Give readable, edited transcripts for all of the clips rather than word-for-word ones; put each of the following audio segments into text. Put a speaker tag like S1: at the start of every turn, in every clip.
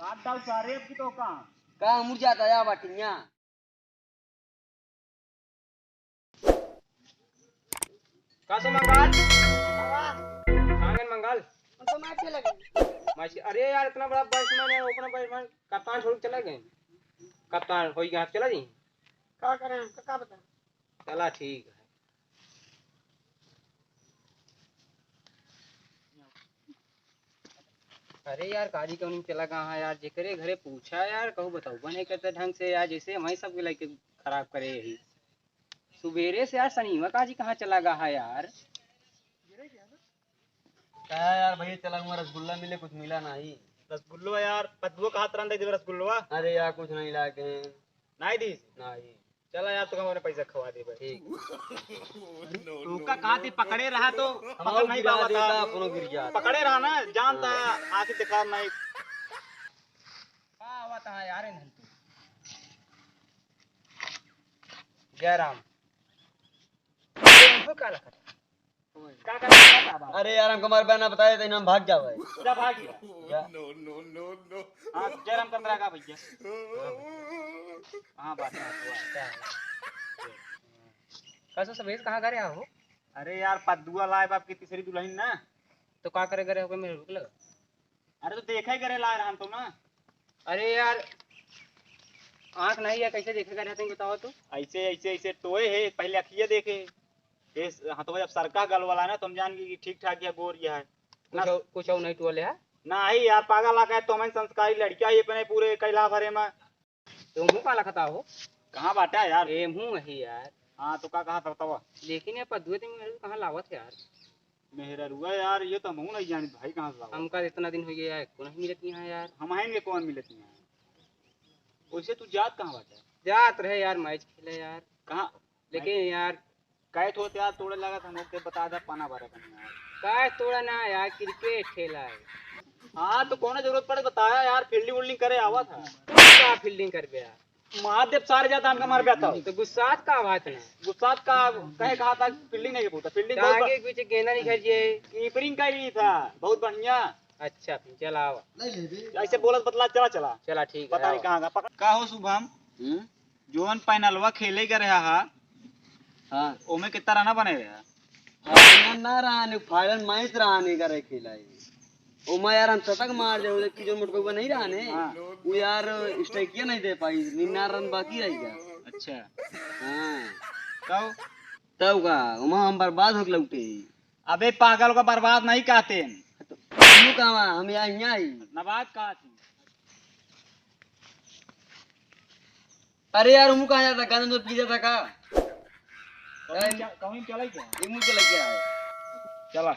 S1: काट डाल सारे की तो
S2: का मुरझाता या बाटिया
S1: कैसे मंगाल कांगन मंगाल
S3: तो मार लगे
S1: मासी अरे यार इतना बड़ा बैट्समैन है ओपनर बैट्समैन कप्तान छोड़ के चला गए कप्तान हो गया चला जी
S3: क्या करें का बता
S1: चला ठीक है अरे यार काजी क्यों नहीं चला कहाँ है यार जेकरे घरे पूछा यार कहू बताओ बने करते ढंग से यार जैसे हमारी सब लेके खराब करे यही सुबेरे से यार शनिवा काजी कहाँ चला गया है यार
S2: क्या यार भैया चला हुआ रसगुल्ला मिले कुछ मिला नहीं
S1: रसगुल्लो यार पद्दुओ का हाथ रंदे रसगुल्लो
S2: अरे यार कुछ नहीं लाके
S1: नहीं दी
S2: नहीं
S1: चला यार तो हमारे पैसा खवा दे भाई
S2: ठीक
S1: तू का कहाँ थी पकड़े रहा तो
S2: हमारा
S1: नहीं
S2: गिरा
S1: पावा
S2: देता
S1: था
S2: अपनो गिर जाता
S1: पकड़े रहा ना जानता है आके दिखा नहीं का हुआ था यार इन तू जयराम का लखा का कर
S2: अरे यार हमको हमारे बहना बताया था हम भाग जाओ
S1: जा भाग गया हां जयराम कंदरा का भैया हां बात है कैसे सवेज कहां करे हो अरे यार पद्दुआ लाए बाप की तीसरी दुल्हन ना तो का करे करे होके मेरे रुक लगा अरे तो देखा ही करे लाए रहन तो ना अरे यार आंख नहीं है कैसे देखेगा रहते बताओ तो ऐसे ऐसे ऐसे टोए है पहले अखिए देखे ये हाथों जब सरका गल वाला ना तुम जान कि ठीक ठाक या गोर या है कुछ और नहीं टोले है ना ही यार पागल लगा है तो मैं संस्कारी लड़कियां ये अपने पूरे कैला भरे में तो मुंह का लखता हो कहां बाटा यार ए मुंह है यार हां तो का कहा बतावा लेकिन ये पद्दुए तुम मेरे कहां लावत है यार मेहरा रुआ यार ये तो हम नहीं जानी भाई कहां से लावा हमका इतना दिन हो गया है को नहीं मिलती है यार हम आएंगे कौन मिलती है वैसे तू जात कहां बाटा जात रहे यार मैच खेले यार कहां लेकिन यार काय थो यार तोड़े लगा था हमको बता दा पाना भरा था यार काय तोड़ा ना यार क्रिकेट खेला है हां तो कौन जरूरत पड़े बताया यार फील्डिंग वोल्डिंग करे आवा था तू का फील्डिंग कर गया महादेव सारे जाता हमका मार बैठा तो गुस्सात का बात ना गुस्सात का कहे कहा था फील्डिंग नहीं पूछता फील्डिंग आगे पीछे गेंदा नहीं खरीदिए कीपिंग कर ली था बहुत बढ़िया अच्छा फिर चला आवा ऐसे बोलत बतला चला चला चला ठीक है पता नहीं कहां का हो शुभम जोन फाइनलवा खेले के रहा हा
S2: हां
S1: ओमे कितना रन बने रहा
S2: फाइनल ना रहने फाइनल मैच रहने करे खेला ओ मैं यार हम शतक मार दे उधर की जो मोटको नहीं रहने वो यार स्ट्राइक नहीं दे पाई 9 रन बाकी रह गया
S1: अच्छा
S2: हां तब का हम बर्बाद हो लौटे
S1: अबे पागल को बर्बाद नहीं कहते
S2: हम कहां हम यहाँ ही
S1: नवाज कहा थी
S2: अरे यार हम कहां जाता गाने तो पी जाता का
S1: कहीं चला क्या
S2: ये मुझे लग गया है
S1: चला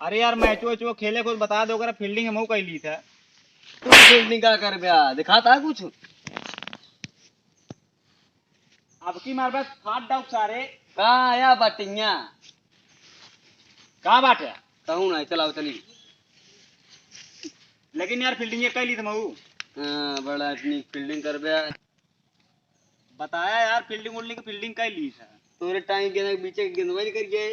S1: अरे यार मैच वो खेले कुछ बता दो अगर फील्डिंग हम कह ली था
S2: तू फील्डिंग का कर बया दिखाता है कुछ
S1: अब की मार बस फाट डाउ सारे
S2: कहां आया बाटिया
S1: कहां बाटे
S2: कहूं ना चलाओ चली
S1: लेकिन यार फील्डिंग ये कह ली थी मऊ
S2: हां बड़ा इतनी फील्डिंग कर बया
S1: बताया यार फील्डिंग वोल्डिंग की फील्डिंग कह ली था
S2: तोरे टाइम के पीछे गेंदबाजी कर गए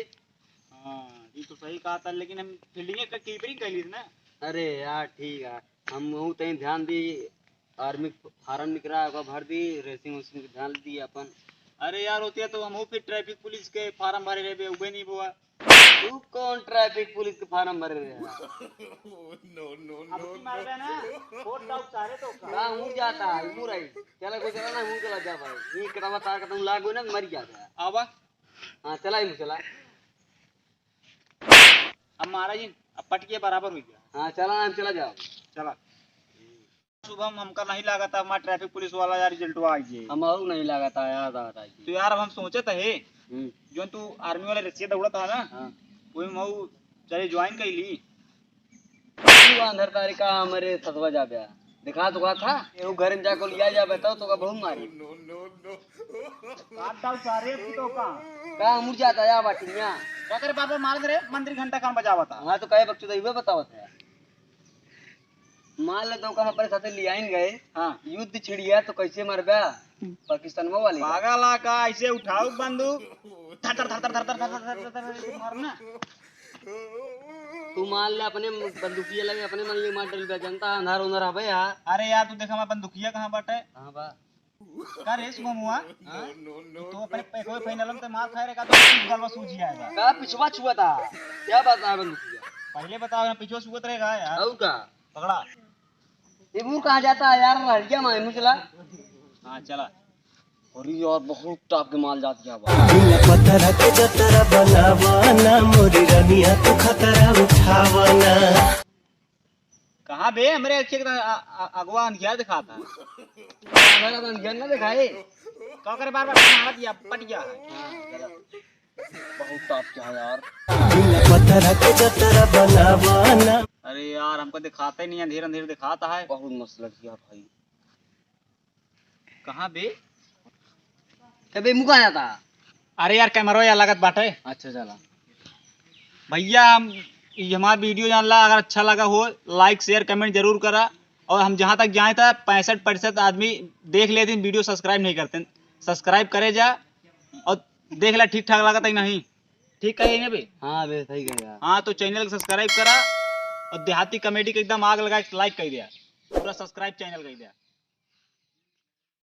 S1: हां ये तो सही कहा था लेकिन हम फील्डिंग का कीपिंग कर ली थी ना
S2: अरे यार ठीक है हम बहुत ही ध्यान दी आर्मी फार्म निकला होगा भर दी रेसिंग उसिंग के ध्यान दी अपन
S1: अरे यार होते तो हम फिर ट्रैफिक पुलिस के फार्म भरे रहे उबे नहीं हुआ
S2: तू कौन ट्रैफिक पुलिस के फार्म भर रहे
S1: अब की मार बे ना फोट डाउ सारे तो
S2: का हूं जाता है मुरई चला को चला ना हूं चला जा भाई ये कटवा तार का तुम लागो ना मर जाता
S1: आवा
S2: हां चला ही चला
S1: अब महाराज जी अब पटके बराबर हो गया
S2: हां चला हम चला जाओ
S1: चला शुभम हमका नहीं लगा था हमारा ट्रैफिक पुलिस वाला यार रिजल्ट आ गए
S2: हमारू नहीं लगा था याद आ रहा है
S1: तो यार अब हम सोचे थे जो तू आर्मी वाले रस्सी दौड़ा था ना
S2: हां
S1: वही मऊ चले ज्वाइन कर ली
S2: तू अंदर तारिका हमारे सतवा जा गया दिखा तो था ये घर में जाकर लिया जा बताओ तो का बहुत मारी
S1: काट डाउ सारे तो
S2: का मुड़ जाता या बाटिया
S1: क्या करे पापा मार दे रे मंदिर घंटा काम बजावा था
S2: हां तो कहे बच्चों तो ये बतावत है मान ले तो हम अपने साथे ले आइन गए
S1: हां
S2: युद्ध छिड़िया तो कैसे मरबा पाकिस्तान में वाली
S1: पागल का ऐसे उठाओ बंदूक थर थर थर थर थर थर थर थर थर मारना
S2: तू मान ले अपने बंदूकिया लगे अपने मन ये मार डल जनता अंधार उधर आवे यार।
S1: अरे यार तू देखा मैं बंदूकिया कहाँ बाटे।
S2: हां बा
S1: का रेस मुआ तो अपने पैको फाइनल में तो मार खाए रे का तो गलवा सूझी आएगा।
S2: का पिछवा छुआ था क्या बात है बंदूकिया
S1: पहले बताओ ना पीछे सुगत रहेगा यार।
S2: और का
S1: पकड़ा
S2: ये मुंह कहां जाता है यार लड़कियां मार मुंह चला।
S1: हां चला
S2: और यार बहुत टॉप के माल जात क्या
S4: दिल पत्थर के जतरा बनावाना मोरी रनिया तू खतरा उठावाना।
S1: कहां बे हमरे अच्छे अगवा अंधियार दिखाता है।
S2: हमारा बन गया ना दिखाए
S1: का करे बार-बार मारत या पट गया है।
S2: बहुत टॉप क्या है यार।
S4: दिल पत्थर के जतरा बनावाना।
S1: अरे यार हमको दिखाता ही नहीं अंधेर अंधेर दिखाता है।
S2: बहुत मस्त लड़की है भाई।
S1: कहां बे
S2: कबे मुंह कहां जाता।
S1: अरे यार कैमरा या लागत बाटे।
S2: अच्छा चला
S1: भैया हम ये हमारा वीडियो जानला अगर अच्छा लगा हो लाइक शेयर कमेंट जरूर करा। और हम जहाँ तक जाए था 65% आदमी देख लेते वीडियो सब्सक्राइब नहीं करते। सब्सक्राइब करे जा और देख ला ठीक ठाक लगा था नहीं ठीक कहेंगे भाई।
S2: हां बे सही कह यार।
S1: हाँ तो चैनल को सब्सक्राइब करा और देहाती कॉमेडी के एकदम आग लगा लाइक कर दिया पूरा सब्सक्राइब चैनल कर दिया।